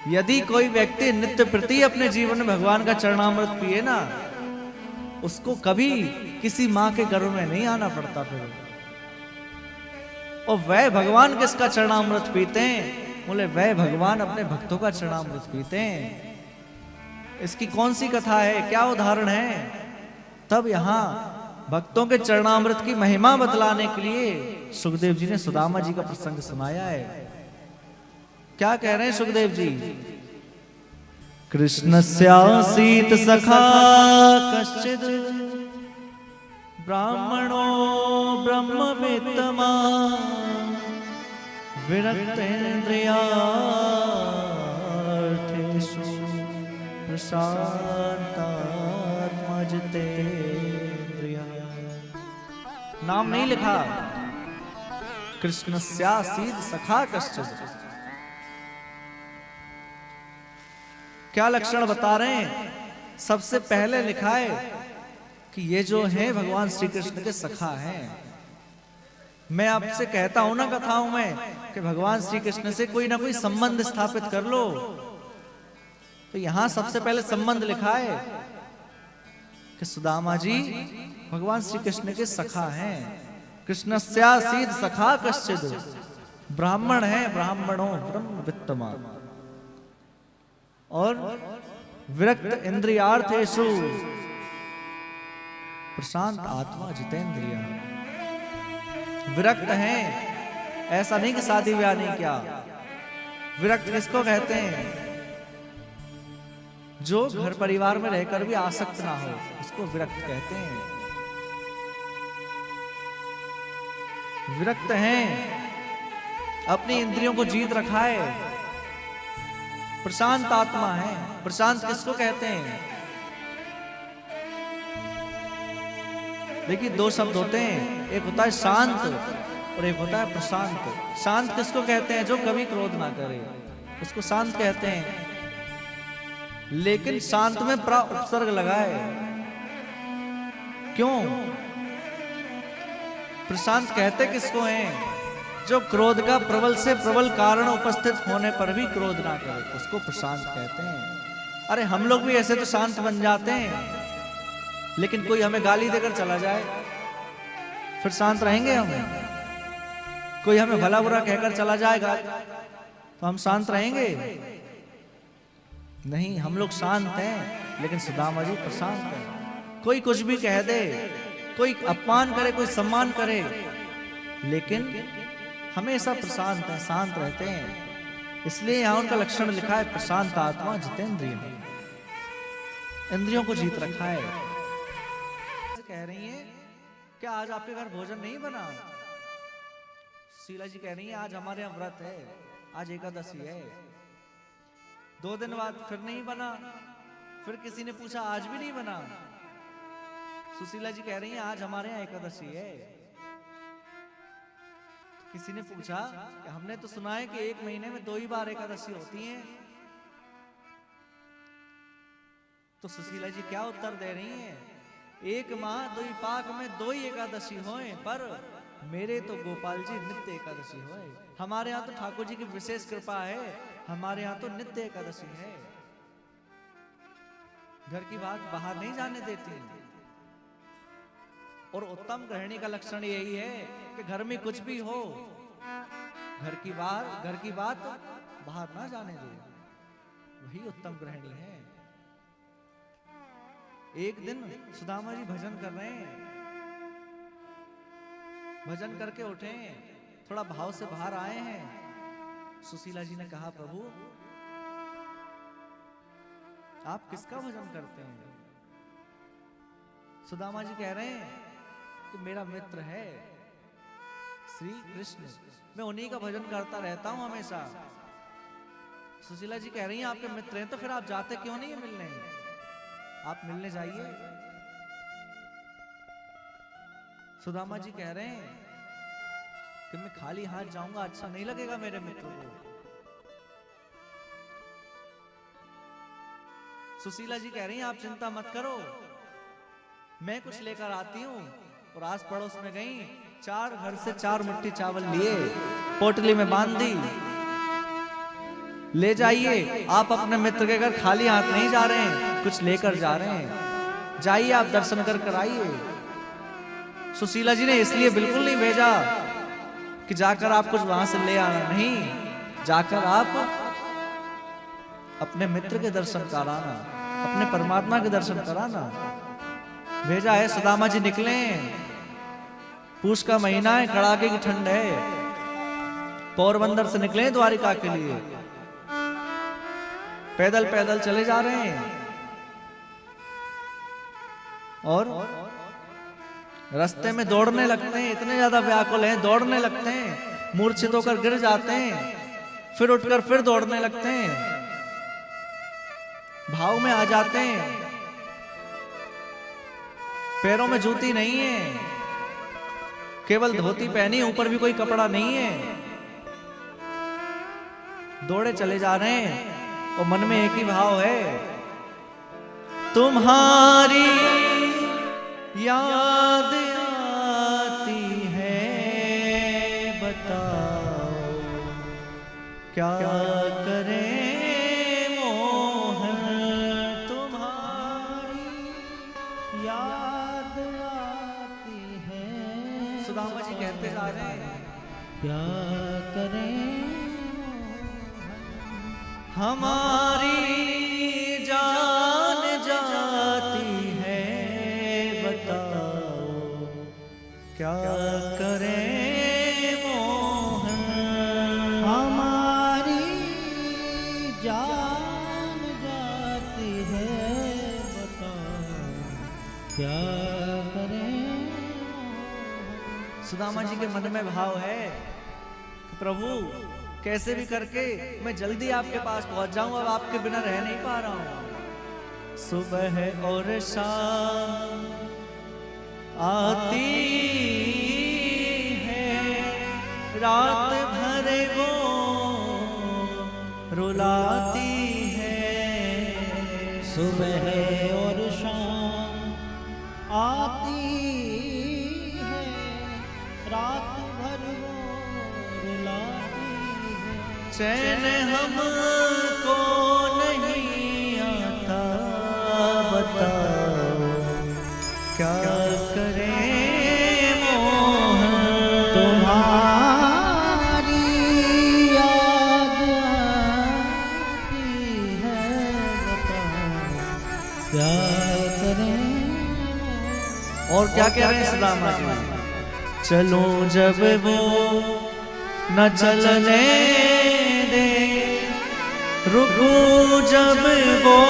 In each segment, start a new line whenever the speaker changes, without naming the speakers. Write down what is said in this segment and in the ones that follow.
यदि कोई व्यक्ति नित्य प्रति अपने जीवन में भगवान का चरणामृत पिए ना, उसको कभी किसी माँ के गर्भ में नहीं आना पड़ता फिर। और वह भगवान किसका चरणामृत पीते हैं? बोले वह भगवान अपने भक्तों का चरणामृत पीते हैं। इसकी कौन सी कथा है, क्या उदाहरण है? तब यहां भक्तों के चरणामृत की महिमा बतलाने के लिए सुखदेव जी ने सुदामा जी का प्रसंग सुनाया है। क्या कह रहे हैं सुखदेव जी? कृष्णस्यासीत सखा कश्चिद ब्राह्मणो ब्रह्मवेत्तमा विरक्तेन्द्रियार्थेषु प्रशांतात्मा जितेन्द्रियः। नाम नहीं लिखा, कृष्णस्यासीत सखा कश्चिद। क्या लक्षण बता रहे हैं? सबसे पहले लिखा है कि ये जो हैं भगवान श्री कृष्ण के सखा हैं। मैं आपसे कहता हूं ना कथाओं में कि भगवान श्री कृष्ण से कोई ना कोई संबंध स्थापित कर लो, तो यहां सबसे पहले संबंध लिखा है कि सुदामा जी भगवान श्री कृष्ण के सखा हैं। कृष्णस्यासीत सखा कश्चिद, ब्राह्मण है, ब्राह्मणों ब्रह्मवित्तमा, और विरक्त इंद्रियार्थेषु प्रशांत आत्मा जितेंद्रिय। विरक्त हैं, ऐसा नहीं कि शादी ब्याह नहीं किया। विरक्त किसको कहते हैं? जो घर परिवार में रहकर भी आसक्त ना हो, उसको विरक्त कहते हैं। विरक्त हैं, अपनी इंद्रियों को जीत रखा है, प्रशांत आत्मा है। प्रशांत किसको कहते हैं? देखिए दो शब्द होते हैं, एक होता है शांत और एक होता है प्रशांत। शांत किसको कहते हैं? जो कभी क्रोध ना करे, उसको शांत कहते हैं। लेकिन शांत में प्रा उपसर्ग लगाए, क्यों? प्रशांत कहते किसको हैं? जो क्रोध का प्रबल से प्रबल कारण उपस्थित होने पर भी क्रोध ना करे, उसको प्रशांत कहते हैं। अरे हम लोग भी ऐसे तो शांत बन जाते हैं, लेकिन कोई हमें गाली देकर चला जाए, फिर शांत रहेंगे हम? कोई हमें भला बुरा कहकर चला जाएगा तो हम शांत रहेंगे? नहीं, हम लोग शांत हैं, लेकिन सुदामा जी प्रशांत हैं। कोई कुछ भी कह दे, कोई अपमान करे, कोई सम्मान करे, लेकिन हमेशा प्रशांत है, शांत रहते हैं। इसलिए यहां उनका लक्षण लिखा है प्रशांत आत्मा जितेंद्रिय, इंद्रियों को जीत रखा है। कह रही हैं क्या आज आपके घर भोजन नहीं बना? शीला जी कह रही हैं आज हमारे यहाँ व्रत है, आज एकादशी है। 2 दिन बाद फिर नहीं बना, फिर किसी ने पूछा आज भी नहीं बना। सुशीला जी कह रही हैं आज हमारे यहाँ एकादशी है। किसी ने पूछा कि हमने तो सुना है कि 1 महीने में 2 ही बार एकादशी होती है। तो सुशीला जी क्या उत्तर दे रही हैं? 1 माह 2 पाक में 2 ही एकादशी होए, पर मेरे तो गोपाल जी नित्य एकादशी होए। हमारे यहाँ तो ठाकुर जी की विशेष कृपा है, हमारे यहाँ तो नित्य एकादशी है। घर की बात बाहर नहीं जाने देती। और उत्तम गृहिणी का लक्षण यही है कि घर में कुछ भी हो, घर की बात बाहर ना जाने दे, वही उत्तम गृहिणी है। एक दिन सुदामा जी भजन कर रहे हैं, भजन करके उठे, थोड़ा भाव से बाहर आए हैं। सुशीला जी ने कहा प्रभु आप किसका भजन करते हैं? सुदामा जी कह रहे हैं कि मेरा मित्र है श्री कृष्ण, मैं उन्हीं का भजन करता रहता हूं हमेशा। सुशीला जी कह रही हैं आपके मित्र हैं तो फिर आप जाते क्यों नहीं है मिलने? आप मिलने जाइए। सुदामा जी कह रहे हैं कि मैं खाली हाथ जाऊंगा, अच्छा नहीं लगेगा मेरे मित्र को। सुशीला जी कह रही हैं आप चिंता मत करो, मैं कुछ लेकर आती हूं। और आस पड़ोस में गई, 4 घर से 4 मुट्ठी चावल लिए, पोटली में बांध दी ले जाइए। आप अपने मित्र के घर खाली हाथ नहीं जा रहे हैं, कुछ लेकर जा रहे हैं। जाइए, आप दर्शन कर कराइए। सुशीला जी ने इसलिए बिल्कुल नहीं भेजा कि जाकर आप कुछ वहां से ले आना, नहीं, जाकर आप अपने मित्र के दर्शन कराना, अपने परमात्मा के दर्शन कराना भेजा है। सुदामा जी निकले, पूष का महीना है, कड़ाके की ठंड है, पोरबंदर से निकले द्वारिका के लिए, पैदल पैदल चले जा रहे हैं और रास्ते में दौड़ने लगते हैं। इतने ज्यादा व्याकुल हैं, दौड़ने लगते हैं, मूर्छित होकर गिर जाते हैं, फिर उठकर फिर दौड़ने लगते हैं, भाव में आ जाते हैं। पैरों में जूती नहीं है, केवल धोती पहनी, ऊपर भी कोई कपड़ा नहीं है। दौड़े चले जा रहे हैं और मन में एक ही भाव है, तुम्हारी याद आती है, बताओ क्या करें मोहन, तुम्हारी याद आती है। सुदामा जी कहते जा रहे हैं, क्या करें हमारी जान जाती है, बताओ क्या करें मोहन,
हमारी जान जाती है, बताओ क्या करें।
सुदामा जी के मन में भाव है कि प्रभु कैसे भी करके मैं जल्दी आपके पास पहुंच जाऊं, अब आपके बिना रह नहीं पा रहा हूं। सुबह और शाम आती है, रात भर वो रुलाती है।
सुबह और शाम आती है, रात भर वो रुलाती है।
चैन हमको नहीं आता, बताओ क्या करें मोहन,
तुम्हारी याद आती है, बताओ क्या करें।
और क्या कह रहे हैं सुदामा जी, चलो जब वो न चलने दे, रुकू जब वो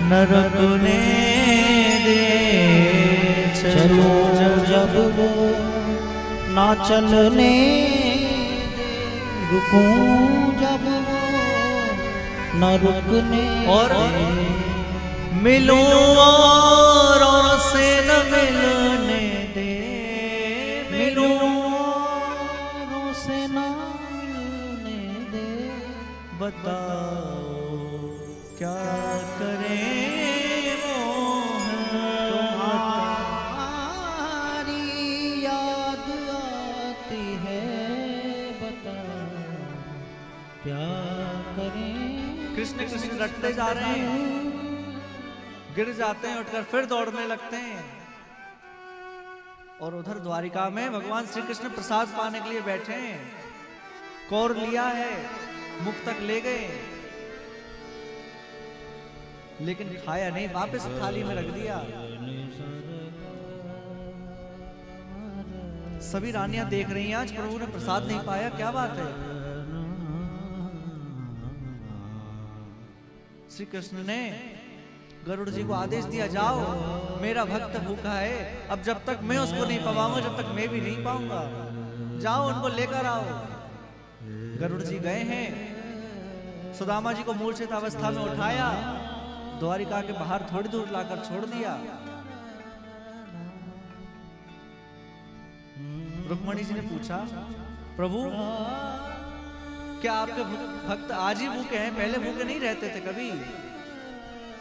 न रुकने दे,
चलो जब वो ना चलने दे, रुकूं जब वो न रुकने
और
दे।
मिलूं और से न मिलने दे, मिलूं
औरों से ना मिलने दे,
बताओ क्या करें मोहन,
तुम्हारी याद आती है, बताओ क्या करें।
कृष्ण कृष्ण रटते जा रहे हैं, गिर जाते हैं, उठकर फिर दौड़ने लगते हैं। और उधर द्वारिका में भगवान श्री कृष्ण प्रसाद पाने के लिए बैठे हैं, कौर लिया है, मुख तक ले गए, लेकिन खाया नहीं, वापस थाली में रख दिया। सभी रानियां देख रही हैं, आज प्रभु ने प्रसाद नहीं पाया, क्या बात है। श्री कृष्ण ने गरुड़ जी को आदेश दिया, जाओ मेरा भक्त भूखा है, अब जब तक मैं उसको नहीं पवाऊंगा जब तक मैं भी नहीं पाऊंगा, जाओ उनको लेकर आओ। गरुड़ जी गए हैं, सुदामा जी को मूर्छित अवस्था में उठाया, द्वारिका के बाहर थोड़ी दूर लाकर छोड़ दिया। रुक्मणी जी ने पूछा, प्रभु क्या आपके भक्त आज ही भूखे हैं, पहले भूखे नहीं रहते थे कभी?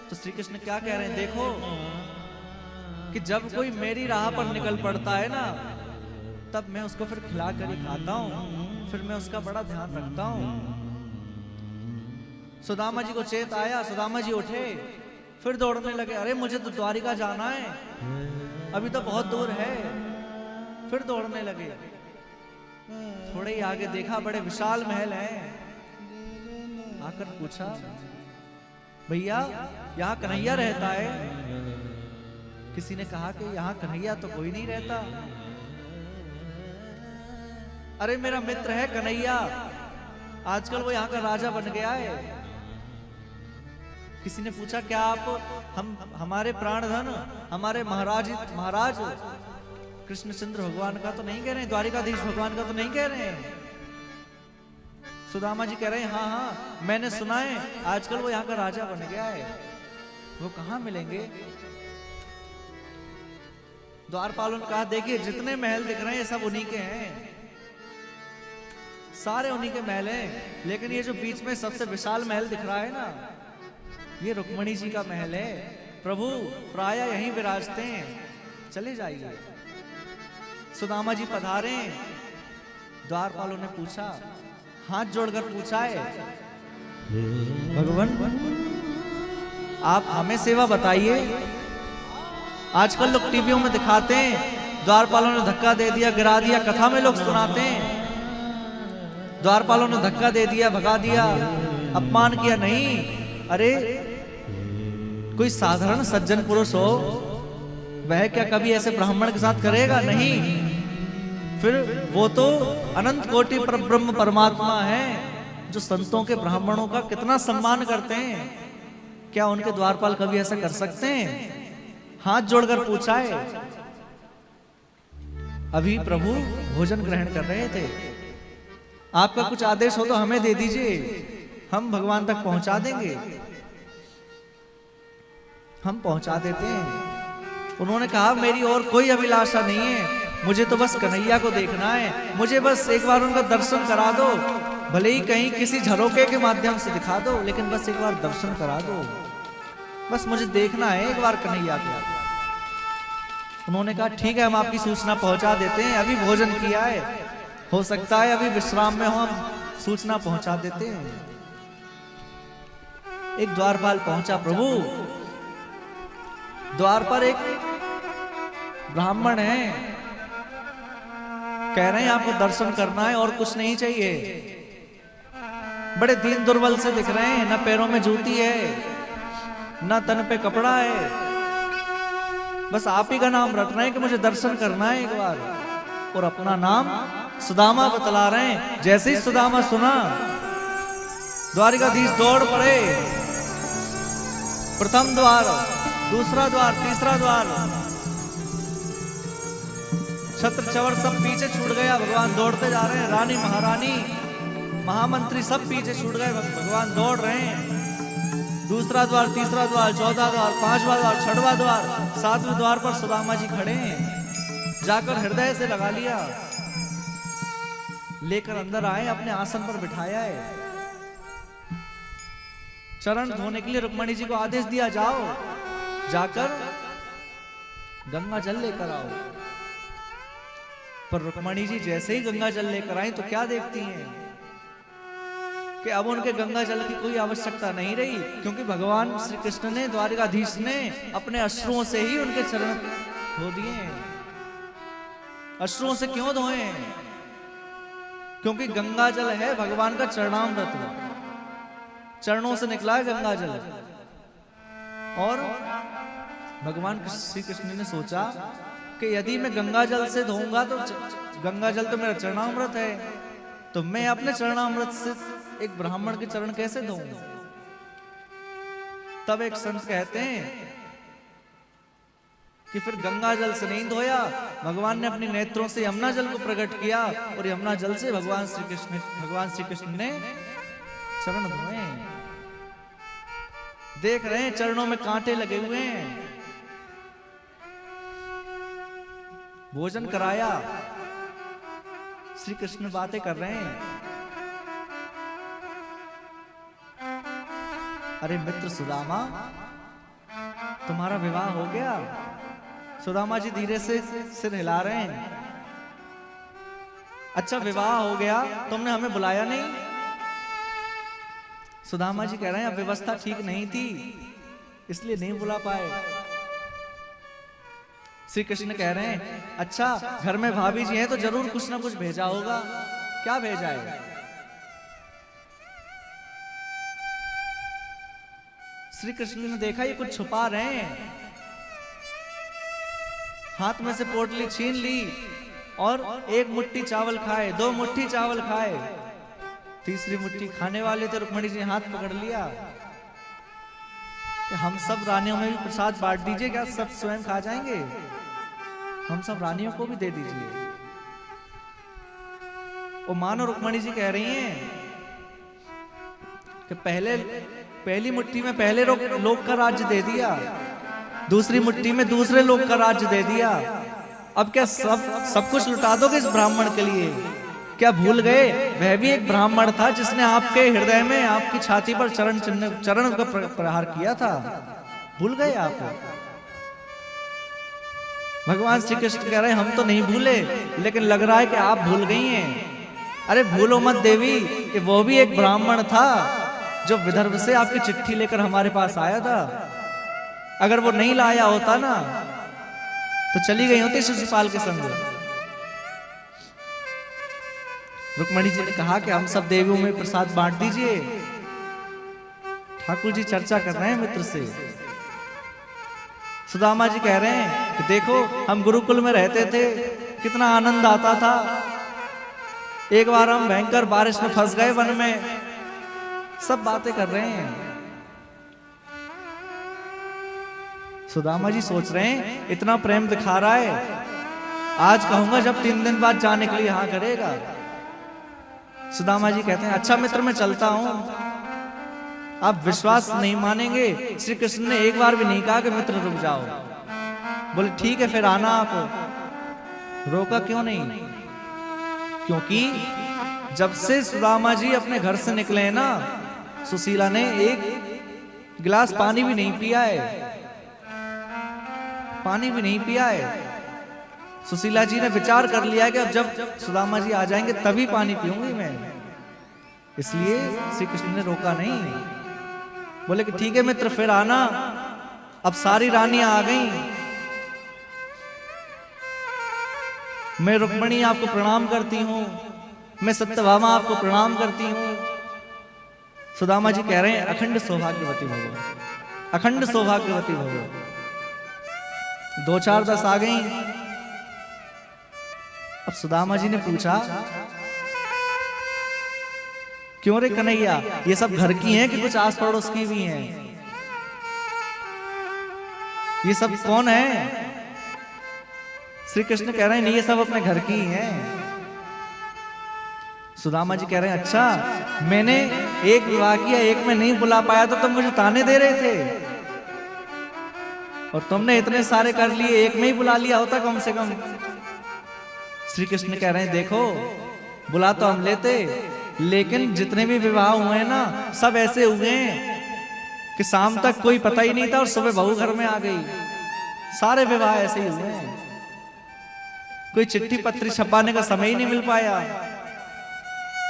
तो श्री कृष्ण क्या कह रहे हैं, देखो कि जब कोई मेरी राह पर निकल पड़ता है ना, तब मैं उसको फिर खिला कर ही खाता हूँ, फिर मैं उसका बड़ा ध्यान रखता हूँ। सुदामा जी को चेत आया, सुदामा जी उठे, फिर दौड़ने लगे। अरे मुझे तो द्वारिका जाना है, अभी तो बहुत दूर है। फिर दौड़ने लगे। थोड़े ही आगे देखा, बड़े विशाल महल है। आकर पूछा, भैया यहाँ कन्हैया रहता है? किसी ने कहा कि यहाँ कन्हैया तो कोई नहीं रहता। अरे मेरा मित्र है कन्हैया, आजकल वो यहाँ का राजा बन गया है। किसी ने पूछा, क्या आप हमारे प्राणधन, हमारे महाराज कृष्णचंद्र भगवान का तो नहीं कह रहे हैं, द्वारिकाधीश भगवान का तो नहीं कह रहे हैं? सुदामा जी कह रहे हैं, हाँ हाँ मैंने सुना है, आजकल वो यहाँ का राजा बन गया है। वो कहाँ मिलेंगे? द्वारपालों ने कहा, देखिए जितने महल दिख रहे हैं सब उन्हीं के हैं, सारे उन्हीं के महल हैं, लेकिन ये जो बीच में सबसे विशाल महल दिख रहा है ना, ये रुक्मणी जी का महल है। प्रभु प्राय यहीं विराजते हैं, चले जाइए। सुदामा जी पधारे। द्वारपालों ने पूछा, हाथ जोड़कर पूछा है, भगवान आप हमें सेवा बताइए। आजकल लोग टीवियों में दिखाते हैं, द्वारपालों ने धक्का दे दिया, गिरा दिया, कथा में लोग सुनाते हैं, द्वारपालों ने धक्का दे दिया, भगा दिया, अपमान किया। नहीं, अरे कोई साधारण सज्जन पुरुष हो, वह क्या कभी ऐसे ब्राह्मण के साथ करेगा? नहीं, फिर वो तो अनंत कोटि पर ब्रह्म परमात्मा है, जो संतों के ब्राह्मणों का कितना सम्मान करते हैं। क्या उनके द्वारपाल कभी ऐसा कर सकते हैं? हाथ जोड़कर पूछा है। अभी प्रभु भोजन ग्रहण कर रहे थे, आपका कुछ आदेश हो तो हमें दे दीजिए, हम भगवान तक पहुंचा देंगे। हम पहुंचा देते हैं। उन्होंने कहा, मेरी और कोई अभिलाषा नहीं है, मुझे तो बस कन्हैया को देखना है, मुझे बस एक बार उनका दर्शन करा दो, भले ही कहीं किसी झरोके के माध्यम से दिखा दो, लेकिन बस एक बार दर्शन करा दो, बस मुझे देखना है एक बार कन्हैया को। उन्होंने कहा, ठीक है हम आपकी सूचना पहुंचा देते हैं, अभी भोजन किया है, हो सकता है अभी विश्राम में हो, हम सूचना पहुंचा देते हैं। एक द्वारपाल पहुंचा। प्रभु द्वार पर एक ब्राह्मण है, कह रहे हैं आपको दर्शन करना है और कुछ नहीं चाहिए, बड़े दीन दुर्बल से दिख रहे हैं, न पैरों में जूती है, न तन पे कपड़ा है, बस आप ही का नाम रट रहे हैं कि मुझे दर्शन करना है एक बार, और अपना नाम सुदामा बतला रहे हैं। जैसे ही सुदामा सुना, द्वारिकाधीश दौड़ पड़े। प्रथम द्वार, दूसरा द्वार, तीसरा द्वार, छत्र चवर सब पीछे छूट गया, भगवान दौड़ते जा रहे हैं। रानी महारानी महामंत्री सब पीछे छूट गए, भगवान दौड़ रहे हैं। दूसरा द्वार, तीसरा द्वार, चौथा द्वार, पांचवा द्वार, छठवां द्वार, सातवें द्वार पर सुदामा जी खड़े हैं। जाकर हृदय से लगा लिया, लेकर अंदर आए, अपने आसन पर बिठाया है। चरण धोने के लिए रुक्मणी जी को आदेश दिया, जाओ जाकर गंगा जल लेकर आओ। पर रुक्मणी जी जैसे ही गंगा जल लेकर आई तो क्या देखती हैं कि अब उनके गंगा जल की कोई आवश्यकता नहीं रही, क्योंकि भगवान श्री कृष्ण ने, द्वारिकाधीश ने अपने अश्रुओं से ही उनके चरण धो दिए। अश्रुओं से क्यों धोए? क्योंकि गंगा जल है भगवान का चरणामृत, चरणों से निकला है गंगा जल। और भगवान श्री कृष्ण ने सोचा कि यदि मैं गंगा जल से धोऊंगा तो गंगा जल तो मेरा चरणामृत है, तो मैं अपने चरणामृत से एक ब्राह्मण के चरण कैसे धोऊंगा? तब एक संत कहते हैं कि फिर गंगा जल से नहीं धोया, भगवान ने अपने नेत्रों से यमुना जल को प्रकट किया, और यमुना जल से भगवान श्री कृष्ण ने चरण धोए। देख रहे हैं चरणों में कांटे लगे हुए हैं। भोजन कराया, श्री कृष्ण बातें कर रहे हैं। अरे मित्र सुदामा, तुम्हारा विवाह हो गया? सुदामा जी धीरे से सिर हिला रहे हैं। अच्छा विवाह हो गया, तुमने हमें बुलाया नहीं? सुदामा जी कह रहे हैं अब व्यवस्था ठीक नहीं थी इसलिए नहीं बुला पाए। श्री कृष्ण कह रहे हैं अच्छा घर में भाभी जी हैं तो जरूर कुछ ना कुछ भेजा होगा, क्या भेजा है? श्री कृष्ण ने देखा ये कुछ छुपा रहे हैं, हाथ में से पोटली छीन ली और एक मुट्ठी चावल खाए, 2 मुट्ठी चावल खाए, तीसरी मुट्ठी खाने वाले थे रुक्मणी जी ने हाथ पकड़ लिया कि हम सब रानियों में भी प्रसाद बांट दीजिए, क्या सब स्वयं खा जाएंगे? हम सब रानियों को भी दे दीजिए। वो मानो रुक्मणी जी कह रही हैं कि पहली मुट्ठी में पहले लोग का राज्य दे दिया, दूसरी मुट्ठी में दूसरे लोग का राज्य दे दिया, अब क्या सब कुछ लुटा दोगे इस ब्राह्मण के लिए? क्या भूल गए वह भी एक ब्राह्मण था जिसने आपके हृदय में आपकी छाती पर चरण का प्रहार किया था, भूल गए आप? भगवान श्री कृष्ण कह रहे हैं हम तो नहीं भूले, लेकिन लग रहा है कि आप भूल गई हैं। अरे भूलो मत देवी कि वो भी एक ब्राह्मण था जो विदर्भ से आपकी चिट्ठी लेकर हमारे पास आया था। अगर वो नहीं लाया होता ना तो चली गई होती शिशुपाल के संग। रुक्मणी जी ने कहा कि हम सब देवियों में प्रसाद बांट दीजिए। ठाकुर जी चर्चा कर रहे हैं मित्र से। सुदामा जी कह रहे हैं कि देखो हम गुरुकुल में रहते थे, कितना आनंद आता था। एक बार हम भयंकर बारिश में फंस गए वन में, सब बातें कर रहे हैं। सुदामा जी सोच रहे हैं इतना प्रेम दिखा रहा है, आज कहूंगा जब 3 दिन बाद जाने के लिए हाँ करेगा। सुदामा जी कहते हैं अच्छा मित्र मैं चलता हूं। आप विश्वास नहीं मानेंगे, श्री कृष्ण ने एक बार भी नहीं कहा कि मित्र रुक जाओ। बोले ठीक है फिर आना आप। रोका क्यों नहीं? क्योंकि जब से सुदामा जी अपने घर से निकले हैं ना, सुशीला ने एक गिलास पानी भी नहीं पिया है, पानी भी नहीं पिया है। सुशीला जी ने विचार कर लिया कि अब जब सुदामा जी आ जाएंगे तभी पानी पीऊंगी मैं, इसलिए श्री कृष्ण ने रोका नहीं। बोले कि ठीक है मित्र फिर आना। अब सारी रानियां आ गईं। मैं रुक्मणी आपको प्रणाम करती हूं, मैं सत्यभामा आपको प्रणाम करती हूं। सुदामा जी कह रहे हैं अखंड सौभाग्यवती भव, अखंड सौभाग्यवती भव। 2-4-10 आ गई। अब सुदामा जी ने पूछा क्यों रे कन्हैया, ये सब घर की हैं कि कुछ आस पड़ोस की भी हैं? ये सब कौन है? श्री कृष्ण कह रहे हैं नहीं ये सब अपने घर की हैं। सुदामा जी कह रहे हैं अच्छा मैंने एक विवाह किया, एक में नहीं बुला पाया तो तुम मुझे ताने दे रहे थे, और तुमने इतने सारे कर लिए, एक में ही बुला लिया होता कम से कम। श्री कृष्ण कह रहे हैं देखो बुला तो हम लेते, लेकिन जितने भी विवाह हुए हैं ना सब ऐसे हुए हैं कि शाम तक कोई पता ही नहीं था और सुबह बहू घर में आ गई। सारे विवाह ऐसे ही हुए हैं, कोई चिट्ठी पत्री छपाने का समय ही नहीं मिल पाया,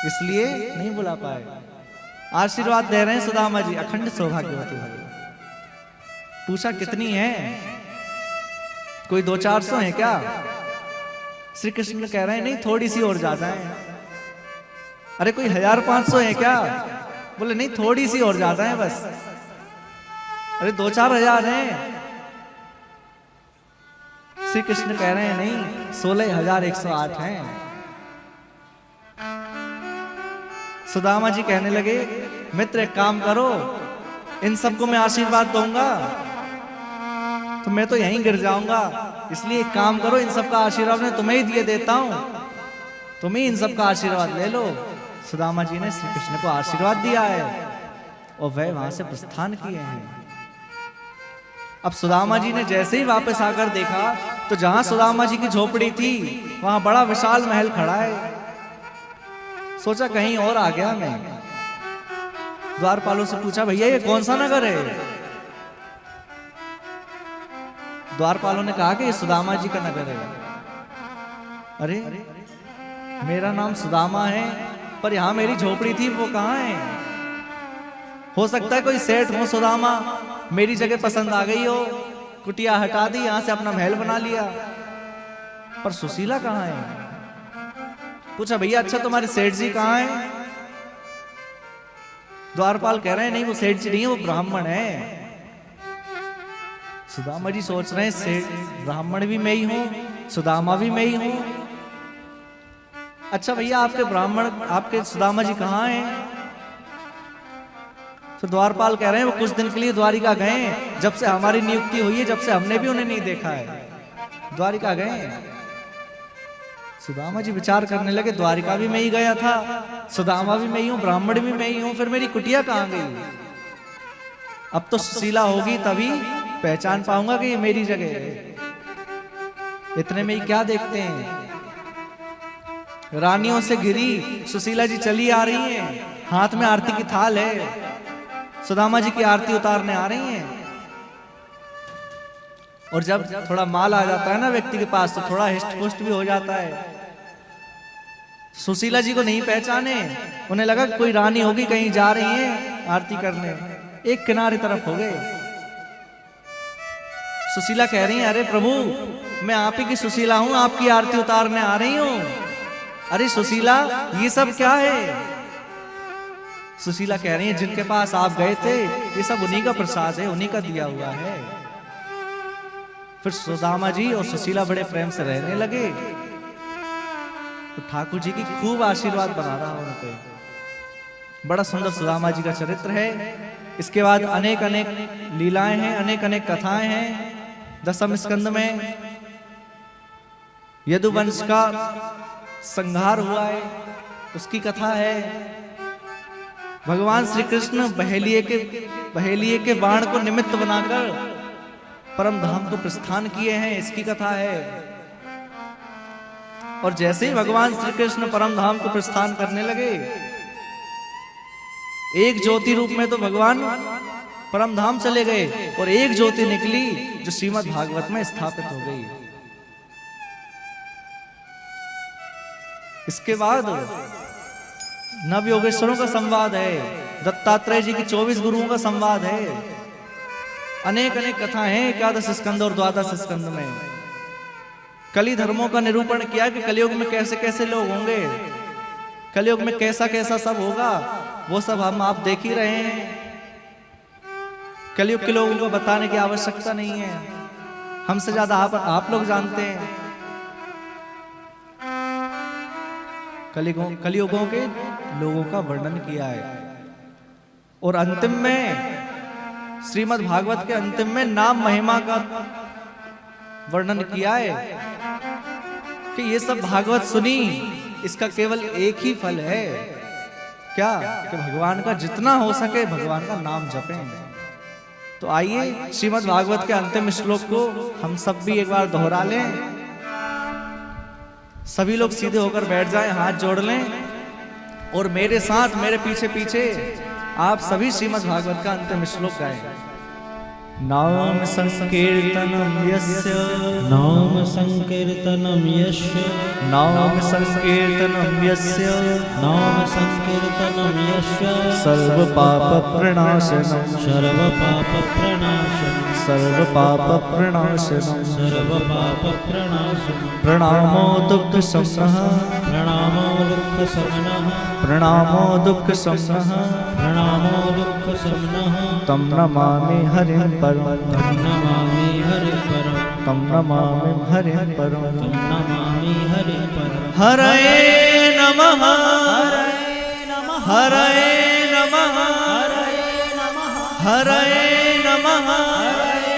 इसलिए नहीं बुला पाए। आशीर्वाद दे रहे हैं सुदामा जी अखंड सौभाग्यवती भव। पूछा कितनी है? कोई 200-400 है क्या? श्री कृष्ण कह रहे हैं नहीं थोड़ी सी और ज्यादा है। अरे कोई 1000-500 है क्या? बोले नहीं थोड़ी सी और ज्यादा है बस। अरे 2-4 हजार हैं। श्री कृष्ण कह रहे हैं नहीं 16,108 हैं। सुदामा जी कहने लगे मित्र एक काम करो, इन सबको मैं आशीर्वाद दूंगा तो मैं तो यहीं गिर जाऊंगा, इसलिए एक काम करो इन सबका आशीर्वाद मैं तुम्हें ही दिए देता हूं, तुम ही इन सबका आशीर्वाद ले लो। सुदामा जी ने श्री कृष्ण को आशीर्वाद दिया है और वह वहां से प्रस्थान किए हैं। अब सुदामा जी ने जैसे ही वापस आकर देखा तो जहां सुदामा जी की झोपड़ी थी वहां बड़ा विशाल महल खड़ा है। सोचा कहीं और आ गया मैं। द्वारपालों से पूछा भैया ये कौन सा नगर है? द्वारपालों ने कहा कि ये सुदामा जी का नगर है। अरे मेरा नाम सुदामा है पर यहां मेरी झोपड़ी थी वो कहां है? हो सकता है कोई सेठ हो सुदामा, मेरी जगह पसंद आ गई हो, कुटिया हटा दी, यहां से अपना महल बना लिया। पर सुशीला कहाँ है? पूछा भैया अच्छा तुम्हारे सेठ जी कहाँ हैं? द्वारपाल कह रहे हैं नहीं वो सेठ जी नहीं है, वो ब्राह्मण है। सुदामा जी सोच रहे हैं सेठ ब्राह्मण भी मैं ही हूं, सुदामा भी मैं ही हूं। अच्छा भैया आपके ब्राह्मण आपके सुदामा जी कहाँ हैं? तो द्वारपाल कह रहे हैं वो कुछ दिन के लिए द्वारिका गए, जब से हमारी नियुक्ति हुई है, जब से हमने भी उन्हें नहीं देखा है, द्वारिका गए। सुदामा जी विचार करने लगे द्वारिका भी मैं ही गया था, सुदामा भी मैं ही हूं, ब्राह्मण भी मैं ही हूं, फिर मेरी कुटिया कहाँ गई? अब तो सुशीला होगी तभी पहचान पाऊंगा कि ये मेरी जगह है। इतने में ही क्या देखते हैं, रानियों से घिरी सुशीला जी चली आ रही हैं, हाथ में आरती की थाल है, सुदामा जी की आरती उतारने आ रही हैं। और जब थोड़ा माल आ जाता है ना व्यक्ति के पास तो थोड़ा हिस्ट पुष्ट भी हो जाता है। सुशीला जी को नहीं पहचाने, उन्हें लगा कोई रानी होगी कहीं जा रही है आरती करने, एक किनारे तरफ हो गए। सुशीला कह रही है अरे प्रभु मैं आप ही की सुशीला हूं, आपकी आरती उतारने आ रही हूं। अरे सुशीला ये सब क्या है? सुशीला कह रही है जिनके पास आप गए थे ये सब उन्हीं का प्रसाद है, उन्हीं का दिया हुआ है। फिर सुदामा जी और सुशीला बड़े प्रेम से रहने लगे। तो ठाकुर जी की खूब आशीर्वाद बना रहा उन पे। बड़ा सुंदर सुदामा जी का चरित्र है। इसके बाद अनेक अनेक लीलाएं हैं, अनेक अनेक कथाएं हैं। 10वें स्कंद में यदुवंश का संहार हुआ है, उसकी कथा है। भगवान श्री कृष्ण बहेलिए के बाण को निमित्त बनाकर परम धाम को प्रस्थान किए हैं, इसकी कथा है। और जैसे ही भगवान श्री कृष्ण परम धाम को प्रस्थान करने लगे, एक ज्योति रूप में तो भगवान परम धाम चले गए और एक ज्योति निकली जो श्रीमद् भागवत में स्थापित हो गई। इसके बाद नव योगेश्वरों का संवाद है, दत्तात्रेय जी की 24 गुरुओं का संवाद है, अनेक अनेक कथाएं हैं 11 स्कंद और 12 स्कंद में। कली धर्मों का निरूपण किया कि कलयुग में कैसे कैसे लोग होंगे, कलयुग में कैसा कैसा सब होगा, वो सब हम आप देख ही रहे हैं। कलयुग के लोगों को बताने की आवश्यकता नहीं है, हमसे ज्यादा आप लोग जानते हैं। कलयुगों के लोगों का वर्णन किया है। और अंतिम में श्रीमद् भागवत के अंतिम में नाम महिमा का वर्णन किया है कि ये सब भागवत सुनी, इसका केवल एक ही फल है, क्या कि भगवान का जितना हो सके भगवान का नाम जपें। तो आइए श्रीमद् भागवत के अंतिम श्लोक को हम सब भी एक बार दोहरा लें। सभी लोग सीधे होकर बैठ जाएं, हाथ जोड़ लें और मेरे साथ मेरे पीछे पीछे आप सभी श्रीमद् भागवत का अंतिम श्लोक गाएं। नाम संकीर्तनम यस्य,
नाम संकीर्तनम यस्य,
नाम संकीर्तनम यस्य,
नाम संकीर्तनम यस्य,
सर्व पाप प्रणाशनम,
सर्व पाप प्रणाशनम,
सर्व पाप प्रणाशनम,
सर्व पाप प्रणाशनम,
प्रणामो दुःख शमनः,
प्रणामो दुःख शमनः,
प्रणामो दुःख शमनः,
प्रणामो दुःख शमनः,
तम नमामि हरिं परम,
तम नमामि हरिं परम,
तम नमामि हरिं परम,
तम नमामि हरिं परम।
हरये नमः,
हरये नमः,
हरये नमः,
हरये नमः,
हरये नमः,
हरये